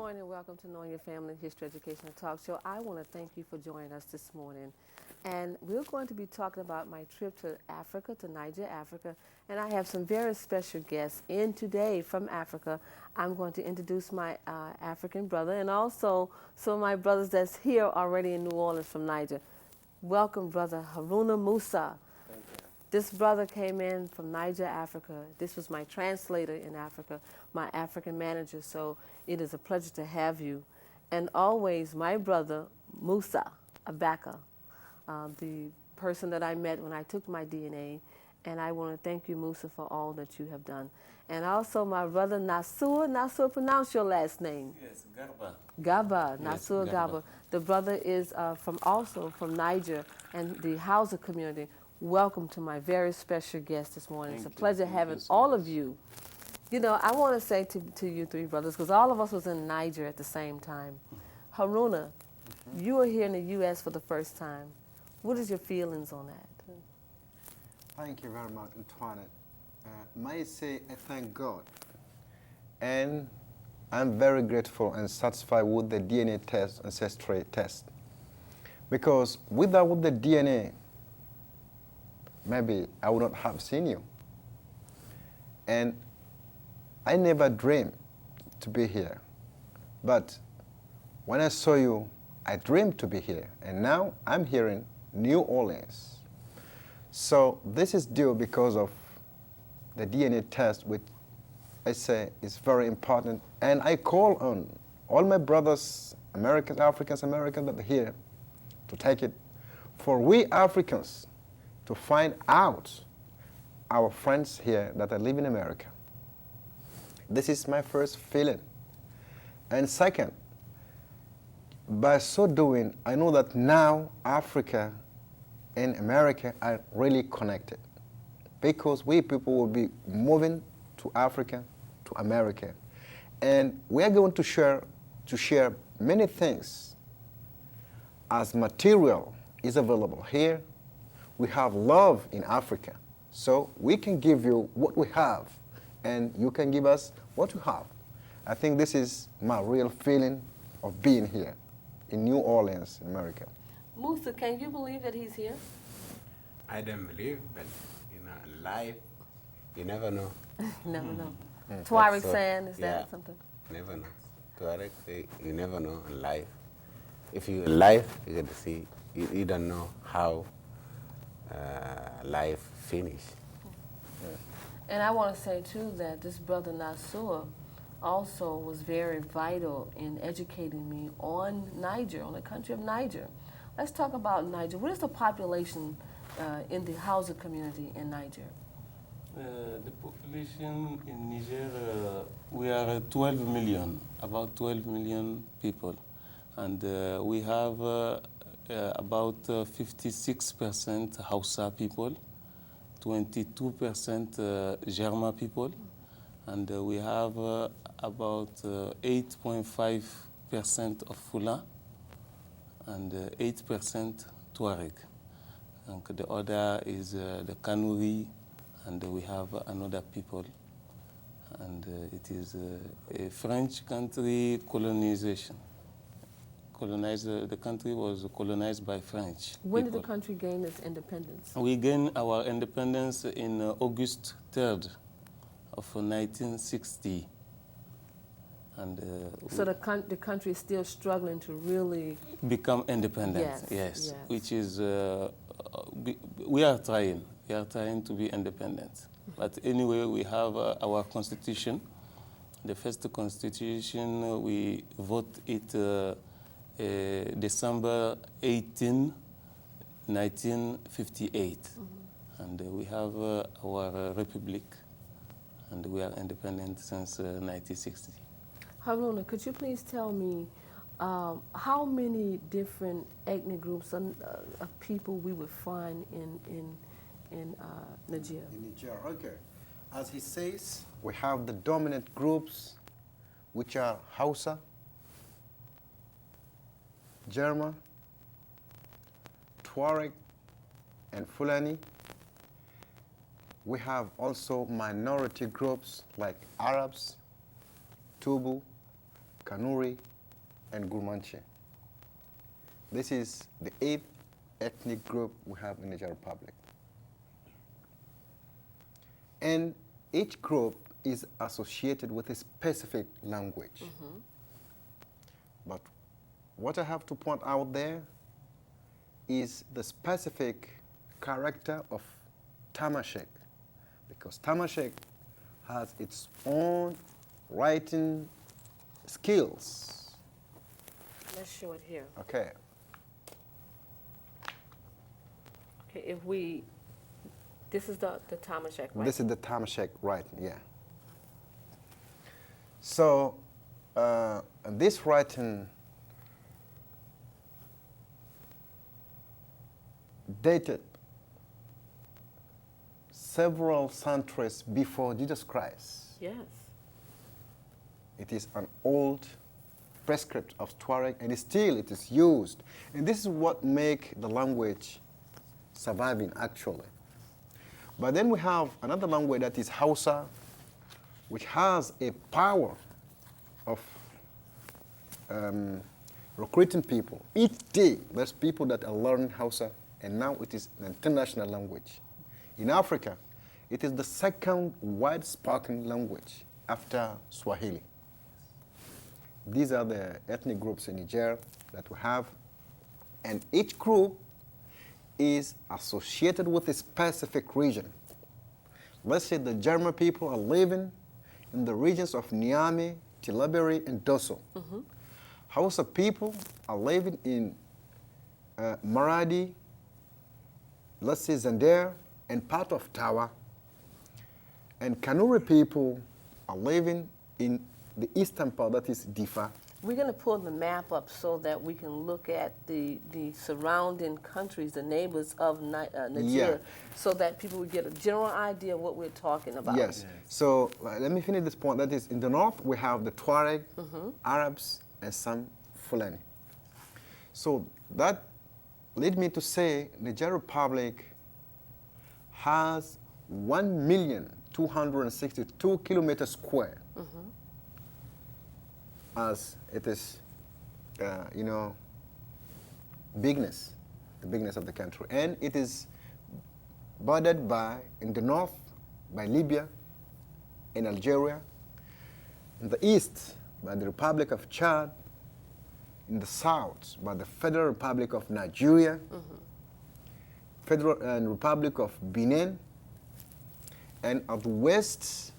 morning and welcome to Knowing Your Family History Educational Talk Show. I want to thank you for joining us this morning. And we're going to be talking about my trip to Africa, to Niger, Africa. And I have some very special guests in today from Africa. I'm going to introduce my African brother and also some of my brothers that's here already in New Orleans from Niger. Welcome, Brother Haruna Musa. Thank you. This brother came in from Niger, Africa. This was my translator in Africa, my African manager, so it is a pleasure to have you. And always my brother, Musa Abaka, the person that I met when I took my DNA, and I want to thank you, Musa, for all that you have done. And also my brother, Nasur. Nasur, pronounce your last name. Yes, Garba. Gaba, Yes, Nasur Garba. Gaba. The brother is also from Niger and the Hausa community. Welcome to my very special guest this morning. It's a pleasure having all of you. You know, I want to say to you three brothers, because all of us was in Niger at the same time. Haruna, you are here in the U.S. for the first time. What is your feelings on that? Thank you very much, Antoinette. May I say I thank God. And I'm very grateful and satisfied with the DNA test, ancestry test. Because without the DNA, maybe I would not have seen you. And I never dreamed to be here. But when I saw you, I dreamed to be here. And now I'm here in New Orleans. So this is due because of the DNA test, which I say is very important. And I call on all my brothers, Americans, Africans, Americans that are here to take it. For we Africans to find out our friends here that are living in America. This is my first feeling. And second, by so doing, I know that now Africa and America are really connected, because we people will be moving to Africa, to America. And we are going to share many things. As material is available here, we have love in Africa. So we can give you what we have, and you can give us what you have. I think this is my real feeling of being here in New Orleans, America. Musa, can you believe that he's here? I don't believe, but in life, you never know. Never know. Tuareg So, saying, is yeah, that something? Never know. Tuareg say you never know in life. If you're alive, you get to see. You don't know how life finish. And I want to say, too, that this brother Nasur also was very vital in educating me on Niger, on the country of Niger. Let's talk about Niger. What is the population in the Hausa community in Niger? The population in Niger, we are 12 million, about 12 million people. And we have about 56% Hausa people, 22% Germa people, and we have about 8.5% of Fula and 8% Tuareg. And the other is the Kanuri, and we have another people. And it is a French country colonization. The country was colonized by French. When did the country gain its independence? We gained our independence in August 3rd of 1960. And So the country is still struggling to really become independent. Yes. Which is we are trying to be independent. But anyway, we have our constitution. The first constitution, we vote it December 18, 1958. And we have our republic, and we are independent since 1960. Haruna, could you please tell me how many different ethnic groups of people we would find in Niger? In Niger, okay. As he says, we have the dominant groups, which are Hausa, Germa, Tuareg, and Fulani. We have also minority groups like Arabs, Tubu, Kanuri, and Gurmanche. This is the 8th ethnic group we have in the Niger Republic. And each group is associated with a specific language. But what I have to point out there is the specific character of Tamashek, because Tamashek has its own writing skills. Let's show it here. Okay. Okay, if we, this is the Tamashek, right? This is the Tamashek writing, yeah. So this writing dated several centuries before Jesus Christ. Yes. It is an old prescript of Tuareg, and still it is used. And this is what makes the language surviving, actually. But then we have another language that is Hausa, which has a power of recruiting people. Each day, there's people that are learning Hausa, and now it is an international language. In Africa, it is the second wide-spoken language after Swahili. These are the ethnic groups in Niger that we have, and each group is associated with a specific region. Let's say the German people are living in the regions of Niamey, Tilaberi, and Dosso. Hausa people are living in Maradi, let's say Zander, and part of Tawa. And Kanuri people are living in the eastern part, that is Difa. We're going to pull the map up so that we can look at the surrounding countries, the neighbors of Niger, Yeah. so that people will get a general idea of what we're talking about. Yes. So let me finish this point. That is, in the north, we have the Tuareg, Arabs, and some Fulani. So that leads me to say the Niger Republic has 1,262 kilometers square. As it is, bigness, the bigness of the country. And it is bordered by, in the north, by Libya and Algeria, in the east, by the Republic of Chad, in the south, by the Federal Republic of Nigeria, Federal and Republic of Benin, and at the west,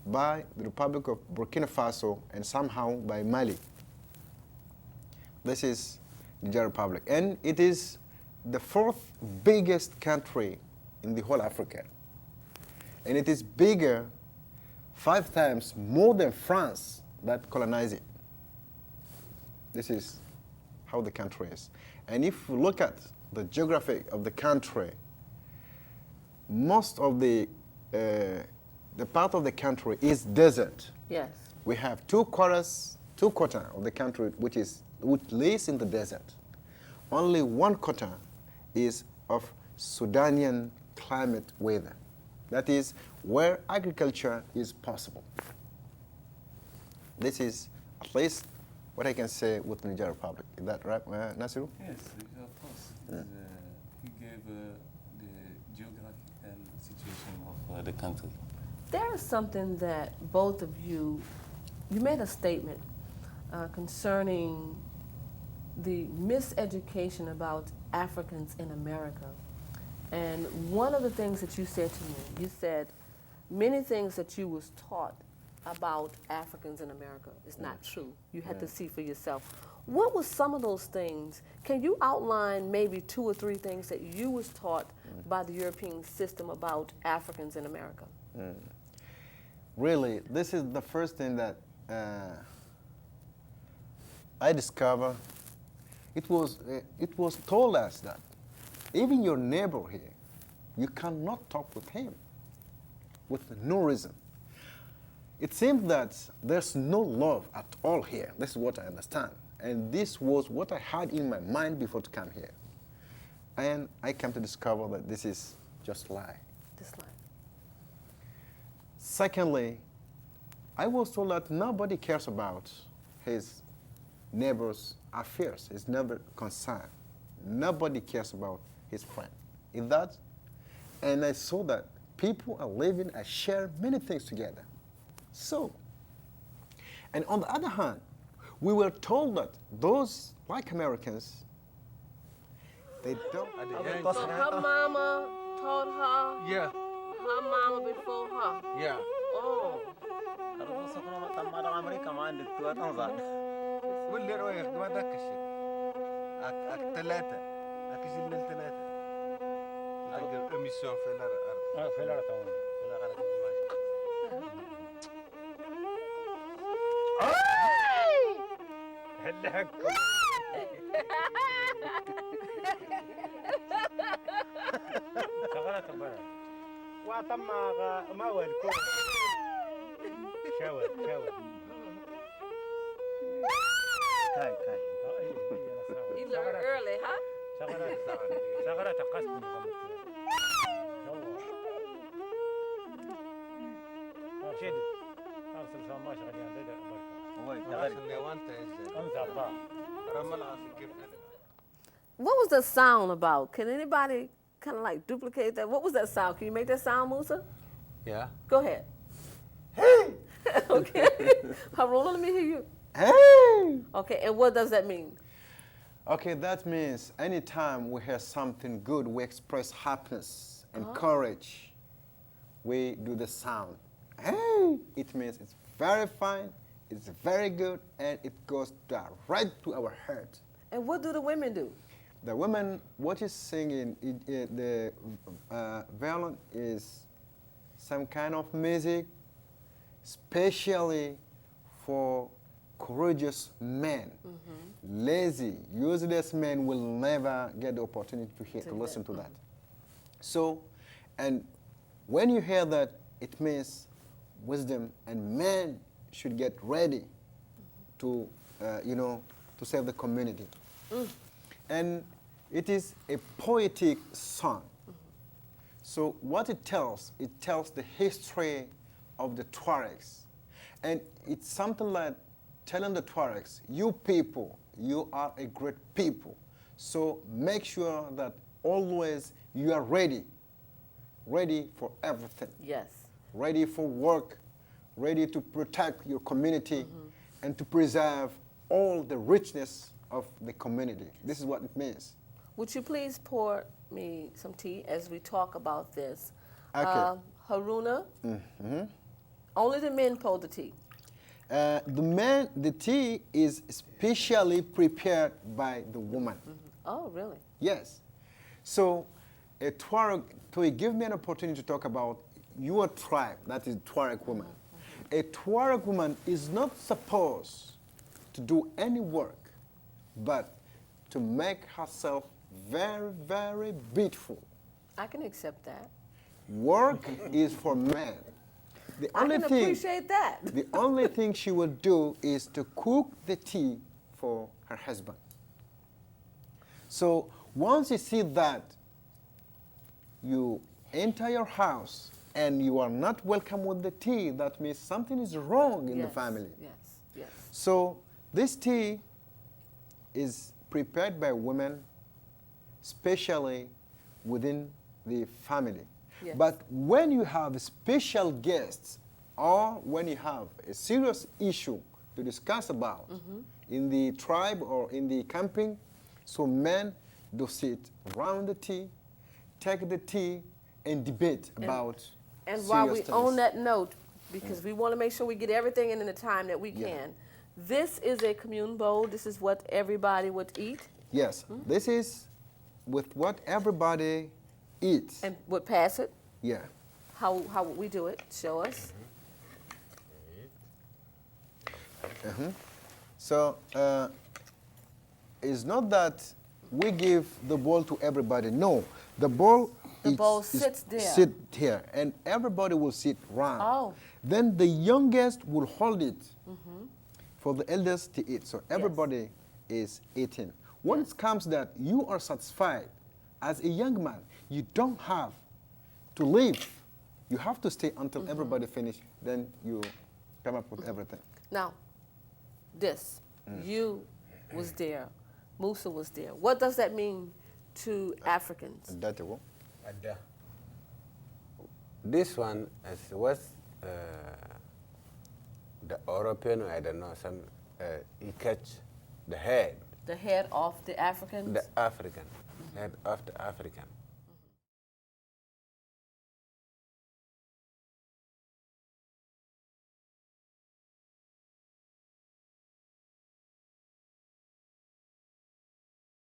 by the Republic of Burkina Faso, and somehow by Mali. This is the Niger Republic. And it is the 4th biggest country in the whole Africa. And it is bigger 5 times more than France that colonized it. This is how the country is. And if you look at the geography of the country, most of the part of the country is desert. Yes. We have two quarters of the country which lays in the desert. Only 1 quarter is of Sudanian climate weather. That is where agriculture is possible. This is at least what I can say with the Niger Republic. Is that right, Nasiru? Yes, of course. He gave the geographical situation of the country. There is something that both of you made a statement concerning the miseducation about Africans in America. And one of the things that you said to me, you said many things that you was taught about Africans in America is not true. You had to see for yourself. What were some of those things? Can you outline maybe 2 or 3 things that you was taught by the European system about Africans in America? Really, this is the first thing that I discovered. It was told us that even your neighbor here, you cannot talk with him with no reason. It seems that there's no love at all here. This is what I understand. And this was what I had in my mind before to come here. And I came to discover that this is just lie. This line. Secondly, I was told that nobody cares about his neighbor's affairs. He's never concerned. Nobody cares about his friend. Is that? And I saw that people are living and share many things together. So, and on the other hand, we were told that those black Americans, they don't. So her mama taught her Yeah, her mama before her. yeah. Oh. واللي رايح ما ذاك الشيء ثلاثة أكيد الثلاثة لقى إميسيون في الأرض في الأرض تمام. في الأرض هلك شغلة تبارك وتم ما والكو شاور كاي You learn early, huh? شغلة تقسم شد أرسل سما شغلين ده What was the sound about? Can anybody kind of like duplicate that? What was that sound? Can you make that sound, Musa? Yeah. Go ahead. Hey! Okay. Haruna, let me hear you. Hey! Okay, and what does that mean? Okay, that means anytime we hear something good, we express happiness and courage. We do the sound. Hey! It means it's very fine, it's very good, and it goes right to our heart. And what do the women do? The woman, what is singing, the violin is some kind of music, especially for courageous men. Lazy, useless men will never get the opportunity to listen to that. So, and when you hear that, it means wisdom, and men should get ready to, to save the community. And it is a poetic song. So what it tells the history of the Tuaregs. And it's something like telling the Tuaregs, you people, you are a great people. So make sure that always you are ready for everything. Yes. Ready for work, ready to protect your community, and to preserve all the richness of the community. This is what it means. Would you please pour me some tea as we talk about this? Okay. Haruna, only the men pour the tea. The tea is specially prepared by the woman. Oh, really? Yes. So, a Tuareg, to give me an opportunity to talk about your tribe, that is Tuareg woman. A Tuareg woman is not supposed to do any work, but to make herself very, very beautiful. I can accept that. Work is for men. The only I can appreciate that. The only thing she will do is to cook the tea for her husband. So once you see that, you enter your house and you are not welcome with the tea, that means something is wrong in the family. Yes, yes. So this tea is prepared by women, especially within the family. Yes. But when you have special guests or when you have a serious issue to discuss about in the tribe or in the camping, so men do sit around the tea, take the tea, and debate about And while we serious on things. that note, because we want to make sure we get everything in the time that we can, this is a commune bowl. This is what everybody would eat. Yes, this is with what everybody eats. And would pass it. Yeah. How would we do it? Show us. So it's not that we give the bowl to everybody. No, the bowl sits there. Sit here, and everybody will sit round. Oh. Then the youngest will hold it for the eldest to eat. So everybody is eating. When it comes that you are satisfied as a young man, you don't have to leave. You have to stay until everybody finish. Then you come up with everything. Now, this. You was there. Musa was there. What does that mean to Africans? That one. Adda. This one was the European, I don't know, he catch the head. The head of the Africans? The African, head of the African.